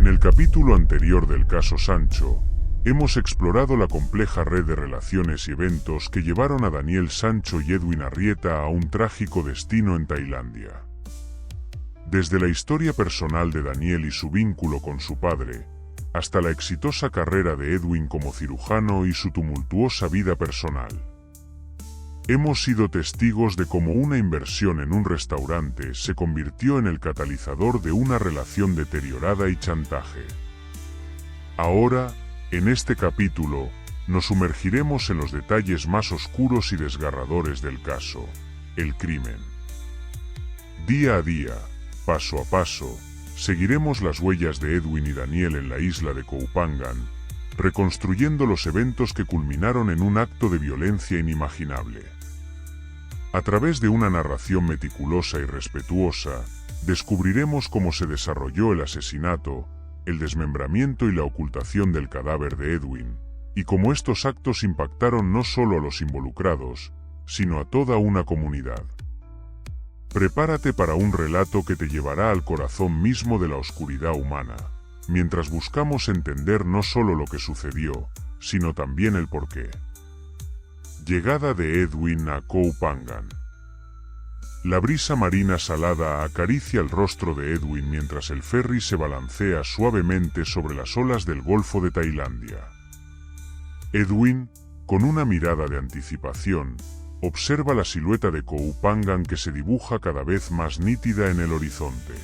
En el capítulo anterior del caso Sancho, hemos explorado la compleja red de relaciones y eventos que llevaron a Daniel Sancho y Edwin Arrieta a un trágico destino en Tailandia. Desde la historia personal de Daniel y su vínculo con su padre, hasta la exitosa carrera de Edwin como cirujano y su tumultuosa vida personal. Hemos sido testigos de cómo una inversión en un restaurante se convirtió en el catalizador de una relación deteriorada y chantaje. Ahora, en este capítulo, nos sumergiremos en los detalles más oscuros y desgarradores del caso, el crimen. Día a día, paso a paso, seguiremos las huellas de Edwin y Daniel en la isla de Koh Phangan, reconstruyendo los eventos que culminaron en un acto de violencia inimaginable. A través de una narración meticulosa y respetuosa, descubriremos cómo se desarrolló el asesinato, el desmembramiento y la ocultación del cadáver de Edwin, y cómo estos actos impactaron no solo a los involucrados, sino a toda una comunidad. Prepárate para un relato que te llevará al corazón mismo de la oscuridad humana, mientras buscamos entender no solo lo que sucedió, sino también el porqué. Llegada de Edwin a Koh Phangan. La brisa marina salada acaricia el rostro de Edwin mientras el ferry se balancea suavemente sobre las olas del Golfo de Tailandia. Edwin, con una mirada de anticipación, observa la silueta de Koh Phangan que se dibuja cada vez más nítida en el horizonte.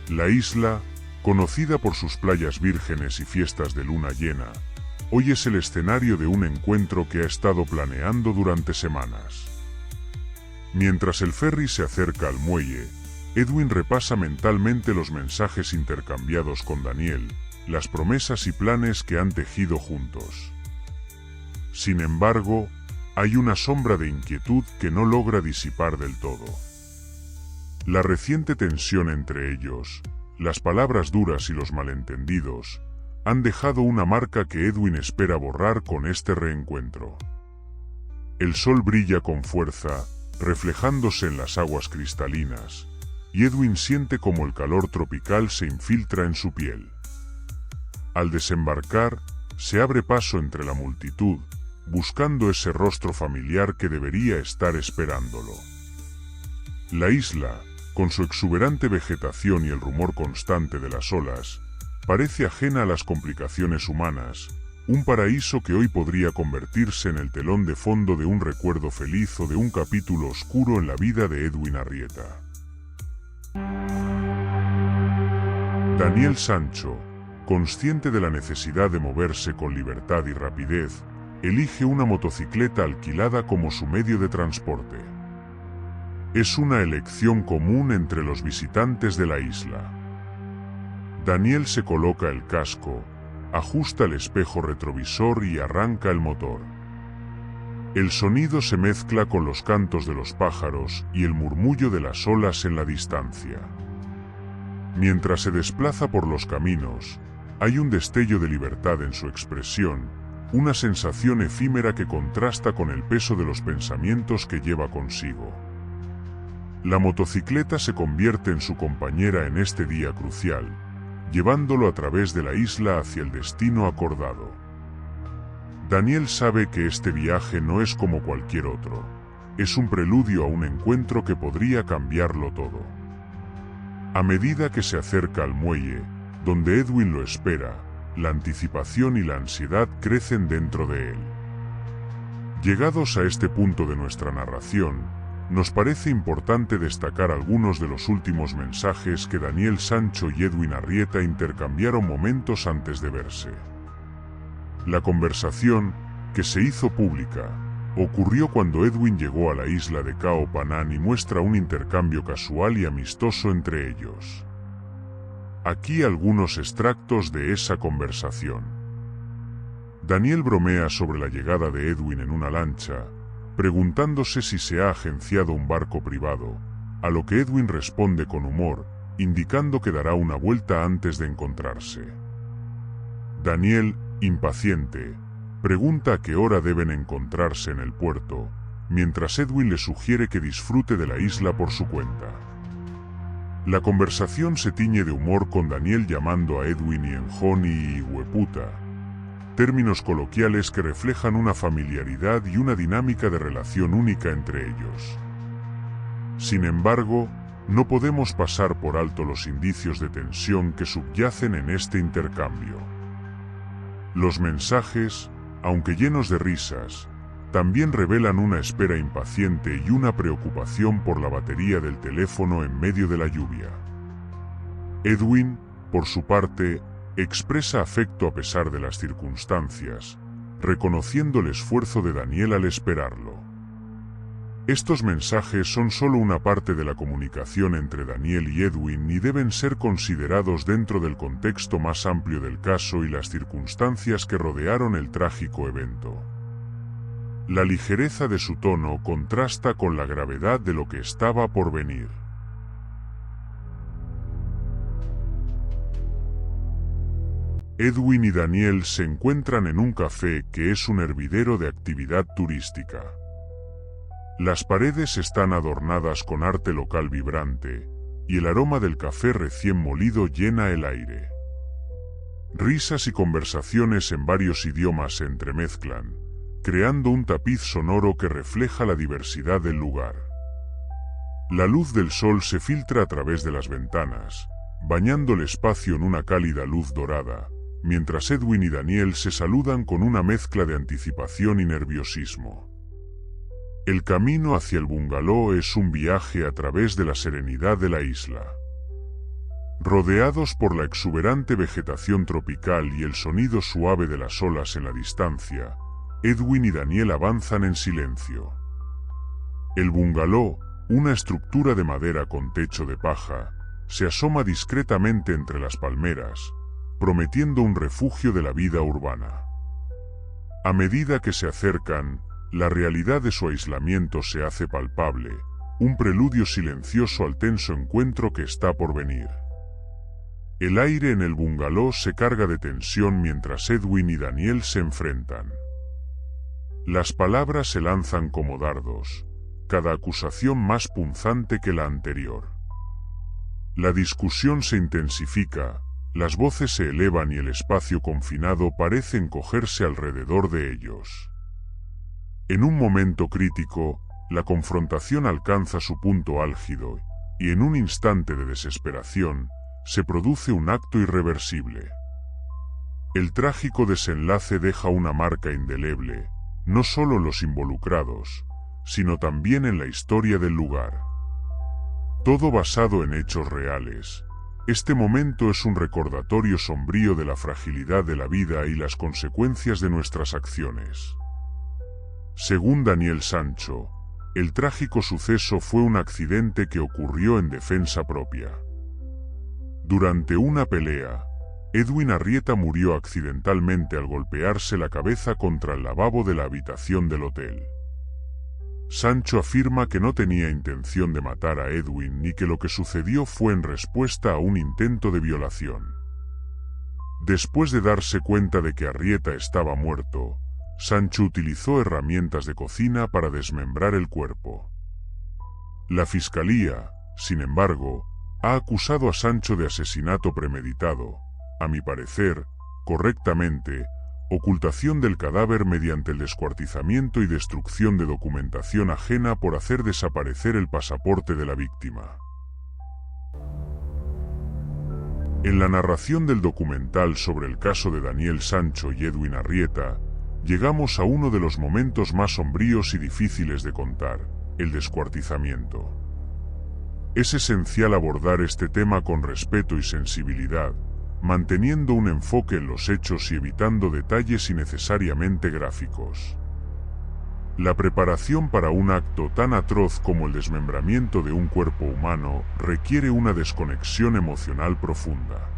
La isla, conocida por sus playas vírgenes y fiestas de luna llena, hoy es el escenario de un encuentro que ha estado planeando durante semanas. Mientras el ferry se acerca al muelle, Edwin repasa mentalmente los mensajes intercambiados con Daniel, las promesas y planes que han tejido juntos. Sin embargo, hay una sombra de inquietud que no logra disipar del todo. La reciente tensión entre ellos, las palabras duras y los malentendidos, han dejado una marca que Edwin espera borrar con este reencuentro. El sol brilla con fuerza, reflejándose en las aguas cristalinas, y Edwin siente como el calor tropical se infiltra en su piel. Al desembarcar, se abre paso entre la multitud, buscando ese rostro familiar que debería estar esperándolo. La isla, con su exuberante vegetación y el rumor constante de las olas, parece ajena a las complicaciones humanas, un paraíso que hoy podría convertirse en el telón de fondo de un recuerdo feliz o de un capítulo oscuro en la vida de Edwin Arrieta. Daniel Sancho, consciente de la necesidad de moverse con libertad y rapidez, elige una motocicleta alquilada como su medio de transporte. Es una elección común entre los visitantes de la isla. Daniel se coloca el casco, ajusta el espejo retrovisor y arranca el motor. El sonido se mezcla con los cantos de los pájaros y el murmullo de las olas en la distancia. Mientras se desplaza por los caminos, hay un destello de libertad en su expresión, una sensación efímera que contrasta con el peso de los pensamientos que lleva consigo. La motocicleta se convierte en su compañera en este día crucial, llevándolo a través de la isla hacia el destino acordado. Daniel sabe que este viaje no es como cualquier otro, es un preludio a un encuentro que podría cambiarlo todo. A medida que se acerca al muelle, donde Edwin lo espera, la anticipación y la ansiedad crecen dentro de él. Llegados a este punto de nuestra narración, nos parece importante destacar algunos de los últimos mensajes que Daniel Sancho y Edwin Arrieta intercambiaron momentos antes de verse. La conversación, que se hizo pública, ocurrió cuando Edwin llegó a la isla de Koh Phangan y muestra un intercambio casual y amistoso entre ellos. Aquí algunos extractos de esa conversación. Daniel bromea sobre la llegada de Edwin en una lancha, preguntándose si se ha agenciado un barco privado, a lo que Edwin responde con humor, indicando que dará una vuelta antes de encontrarse. Daniel, impaciente, pregunta a qué hora deben encontrarse en el puerto, mientras Edwin le sugiere que disfrute de la isla por su cuenta. La conversación se tiñe de humor con Daniel llamando a Edwin hienjón y hueputa, términos coloquiales que reflejan una familiaridad y una dinámica de relación única entre ellos. Sin embargo, no podemos pasar por alto los indicios de tensión que subyacen en este intercambio. Los mensajes, aunque llenos de risas, también revelan una espera impaciente y una preocupación por la batería del teléfono en medio de la lluvia. Edwin, por su parte, expresa afecto a pesar de las circunstancias, reconociendo el esfuerzo de Daniel al esperarlo. Estos mensajes son solo una parte de la comunicación entre Daniel y Edwin y deben ser considerados dentro del contexto más amplio del caso y las circunstancias que rodearon el trágico evento. La ligereza de su tono contrasta con la gravedad de lo que estaba por venir. Edwin y Daniel se encuentran en un café que es un hervidero de actividad turística. Las paredes están adornadas con arte local vibrante, y el aroma del café recién molido llena el aire. Risas y conversaciones en varios idiomas se entremezclan, creando un tapiz sonoro que refleja la diversidad del lugar. La luz del sol se filtra a través de las ventanas, bañando el espacio en una cálida luz dorada, mientras Edwin y Daniel se saludan con una mezcla de anticipación y nerviosismo. El camino hacia el bungalow es un viaje a través de la serenidad de la isla. Rodeados por la exuberante vegetación tropical y el sonido suave de las olas en la distancia, Edwin y Daniel avanzan en silencio. El bungalow, una estructura de madera con techo de paja, se asoma discretamente entre las palmeras, prometiendo un refugio de la vida urbana. A medida que se acercan, la realidad de su aislamiento se hace palpable, un preludio silencioso al tenso encuentro que está por venir. El aire en el bungalow se carga de tensión mientras Edwin y Daniel se enfrentan. Las palabras se lanzan como dardos, cada acusación más punzante que la anterior. La discusión se intensifica, las voces se elevan y el espacio confinado parece encogerse alrededor de ellos. En un momento crítico, la confrontación alcanza su punto álgido, y en un instante de desesperación, se produce un acto irreversible. El trágico desenlace deja una marca indeleble, no solo en los involucrados, sino también en la historia del lugar. Todo basado en hechos reales, este momento es un recordatorio sombrío de la fragilidad de la vida y las consecuencias de nuestras acciones. Según Daniel Sancho, el trágico suceso fue un accidente que ocurrió en defensa propia. Durante una pelea, Edwin Arrieta murió accidentalmente al golpearse la cabeza contra el lavabo de la habitación del hotel. Sancho afirma que no tenía intención de matar a Edwin ni que lo que sucedió fue en respuesta a un intento de violación. Después de darse cuenta de que Arrieta estaba muerto, Sancho utilizó herramientas de cocina para desmembrar el cuerpo. La fiscalía, sin embargo, ha acusado a Sancho de asesinato premeditado, a mi parecer, correctamente, ocultación del cadáver mediante el descuartizamiento y destrucción de documentación ajena por hacer desaparecer el pasaporte de la víctima. En la narración del documental sobre el caso de Daniel Sancho y Edwin Arrieta, llegamos a uno de los momentos más sombríos y difíciles de contar, el descuartizamiento. Es esencial abordar este tema con respeto y sensibilidad, manteniendo un enfoque en los hechos y evitando detalles innecesariamente gráficos. La preparación para un acto tan atroz como el desmembramiento de un cuerpo humano requiere una desconexión emocional profunda.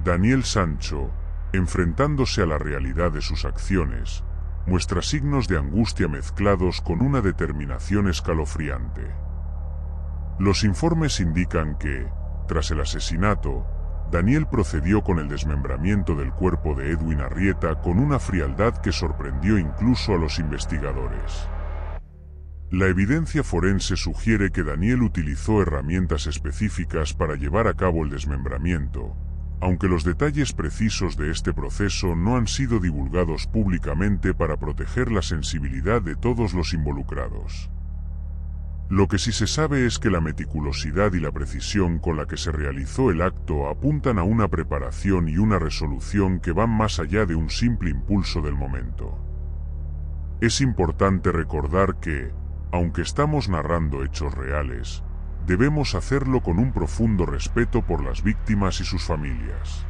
Daniel Sancho, enfrentándose a la realidad de sus acciones, muestra signos de angustia mezclados con una determinación escalofriante. Los informes indican que, tras el asesinato, Daniel procedió con el desmembramiento del cuerpo de Edwin Arrieta con una frialdad que sorprendió incluso a los investigadores. La evidencia forense sugiere que Daniel utilizó herramientas específicas para llevar a cabo el desmembramiento, aunque los detalles precisos de este proceso no han sido divulgados públicamente para proteger la sensibilidad de todos los involucrados. Lo que sí se sabe es que la meticulosidad y la precisión con la que se realizó el acto apuntan a una preparación y una resolución que van más allá de un simple impulso del momento. Es importante recordar que, aunque estamos narrando hechos reales, debemos hacerlo con un profundo respeto por las víctimas y sus familias.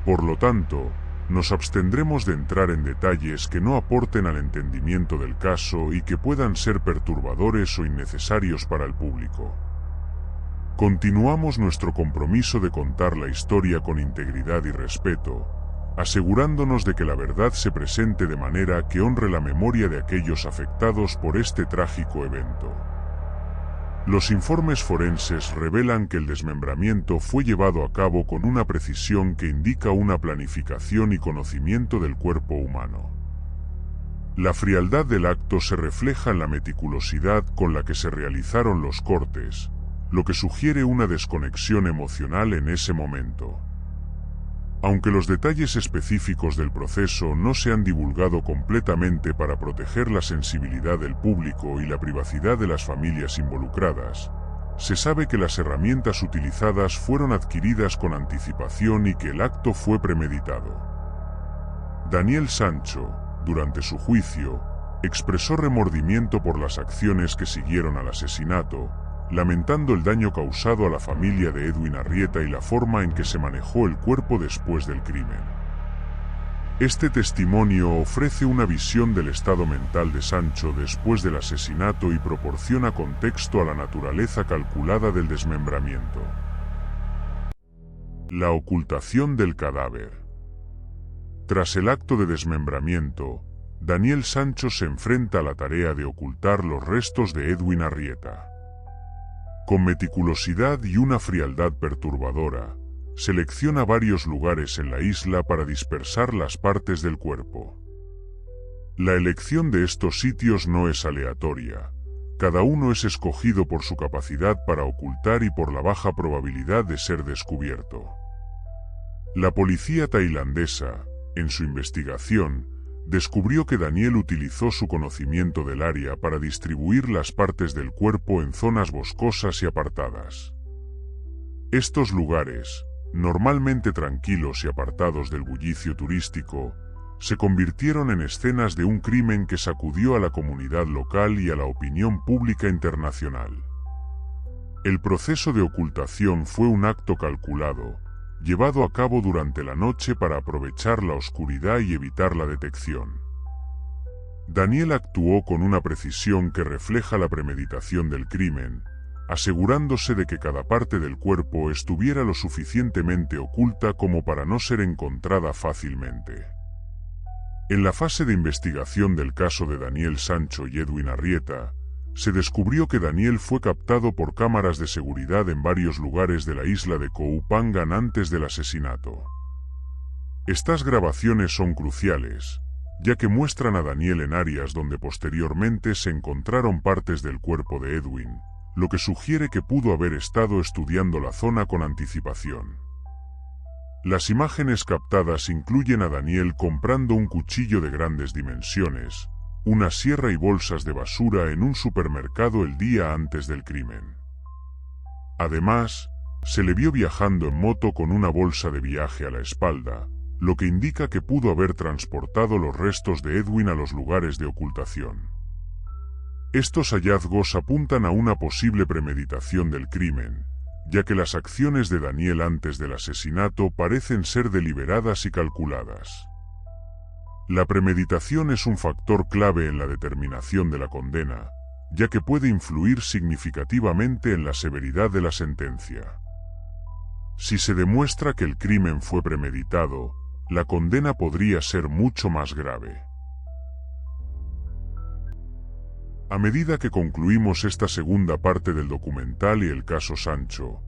Por lo tanto, nos abstendremos de entrar en detalles que no aporten al entendimiento del caso y que puedan ser perturbadores o innecesarios para el público. Continuamos nuestro compromiso de contar la historia con integridad y respeto, asegurándonos de que la verdad se presente de manera que honre la memoria de aquellos afectados por este trágico evento. Los informes forenses revelan que el desmembramiento fue llevado a cabo con una precisión que indica una planificación y conocimiento del cuerpo humano. La frialdad del acto se refleja en la meticulosidad con la que se realizaron los cortes, lo que sugiere una desconexión emocional en ese momento. Aunque los detalles específicos del proceso no se han divulgado completamente para proteger la sensibilidad del público y la privacidad de las familias involucradas, se sabe que las herramientas utilizadas fueron adquiridas con anticipación y que el acto fue premeditado. Daniel Sancho, durante su juicio, expresó remordimiento por las acciones que siguieron al asesinato, lamentando el daño causado a la familia de Edwin Arrieta y la forma en que se manejó el cuerpo después del crimen. Este testimonio ofrece una visión del estado mental de Sancho después del asesinato y proporciona contexto a la naturaleza calculada del desmembramiento. La ocultación del cadáver. Tras el acto de desmembramiento, Daniel Sancho se enfrenta a la tarea de ocultar los restos de Edwin Arrieta. Con meticulosidad y una frialdad perturbadora, selecciona varios lugares en la isla para dispersar las partes del cuerpo. La elección de estos sitios no es aleatoria, cada uno es escogido por su capacidad para ocultar y por la baja probabilidad de ser descubierto. La policía tailandesa, en su investigación, descubrió que Daniel utilizó su conocimiento del área para distribuir las partes del cuerpo en zonas boscosas y apartadas. Estos lugares, normalmente tranquilos y apartados del bullicio turístico, se convirtieron en escenas de un crimen que sacudió a la comunidad local y a la opinión pública internacional. El proceso de ocultación fue un acto calculado, llevado a cabo durante la noche para aprovechar la oscuridad y evitar la detección. Daniel actuó con una precisión que refleja la premeditación del crimen, asegurándose de que cada parte del cuerpo estuviera lo suficientemente oculta como para no ser encontrada fácilmente. En la fase de investigación del caso de Daniel Sancho y Edwin Arrieta, se descubrió que Daniel fue captado por cámaras de seguridad en varios lugares de la isla de Koh Phangan antes del asesinato. Estas grabaciones son cruciales, ya que muestran a Daniel en áreas donde posteriormente se encontraron partes del cuerpo de Edwin, lo que sugiere que pudo haber estado estudiando la zona con anticipación. Las imágenes captadas incluyen a Daniel comprando un cuchillo de grandes dimensiones, una sierra y bolsas de basura en un supermercado el día antes del crimen. Además, se le vio viajando en moto con una bolsa de viaje a la espalda, lo que indica que pudo haber transportado los restos de Edwin a los lugares de ocultación. Estos hallazgos apuntan a una posible premeditación del crimen, ya que las acciones de Daniel antes del asesinato parecen ser deliberadas y calculadas. La premeditación es un factor clave en la determinación de la condena, ya que puede influir significativamente en la severidad de la sentencia. Si se demuestra que el crimen fue premeditado, la condena podría ser mucho más grave. A medida que concluimos esta segunda parte del documental y el caso Sancho,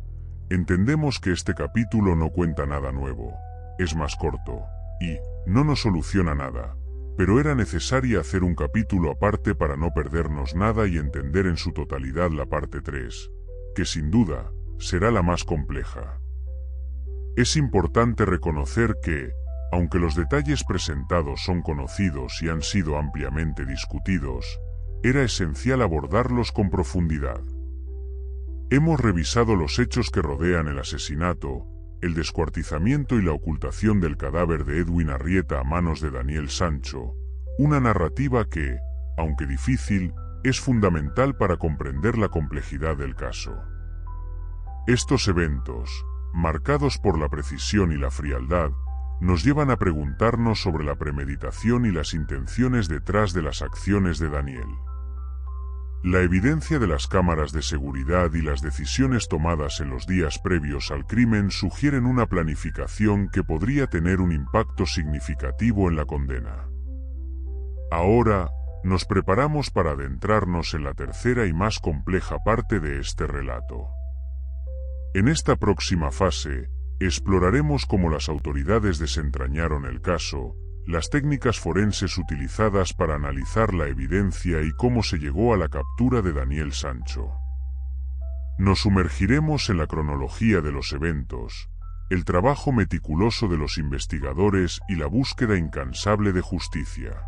entendemos que este capítulo no cuenta nada nuevo, es más corto, y no nos soluciona nada, pero era necesario hacer un capítulo aparte para no perdernos nada y entender en su totalidad la parte 3, que sin duda será la más compleja. Es importante reconocer que, aunque los detalles presentados son conocidos y han sido ampliamente discutidos, era esencial abordarlos con profundidad. Hemos revisado los hechos que rodean el asesinato, el descuartizamiento y la ocultación del cadáver de Edwin Arrieta a manos de Daniel Sancho, una narrativa que, aunque difícil, es fundamental para comprender la complejidad del caso. Estos eventos, marcados por la precisión y la frialdad, nos llevan a preguntarnos sobre la premeditación y las intenciones detrás de las acciones de Daniel. La evidencia de las cámaras de seguridad y las decisiones tomadas en los días previos al crimen sugieren una planificación que podría tener un impacto significativo en la condena. Ahora, nos preparamos para adentrarnos en la tercera y más compleja parte de este relato. En esta próxima fase, exploraremos cómo las autoridades desentrañaron el caso, las técnicas forenses utilizadas para analizar la evidencia y cómo se llegó a la captura de Daniel Sancho. Nos sumergiremos en la cronología de los eventos, el trabajo meticuloso de los investigadores y la búsqueda incansable de justicia.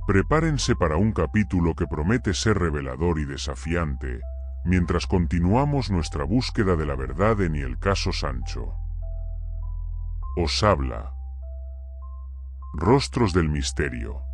Prepárense para un capítulo que promete ser revelador y desafiante, mientras continuamos nuestra búsqueda de la verdad en el caso Sancho. Os habla Rostros del Misterio.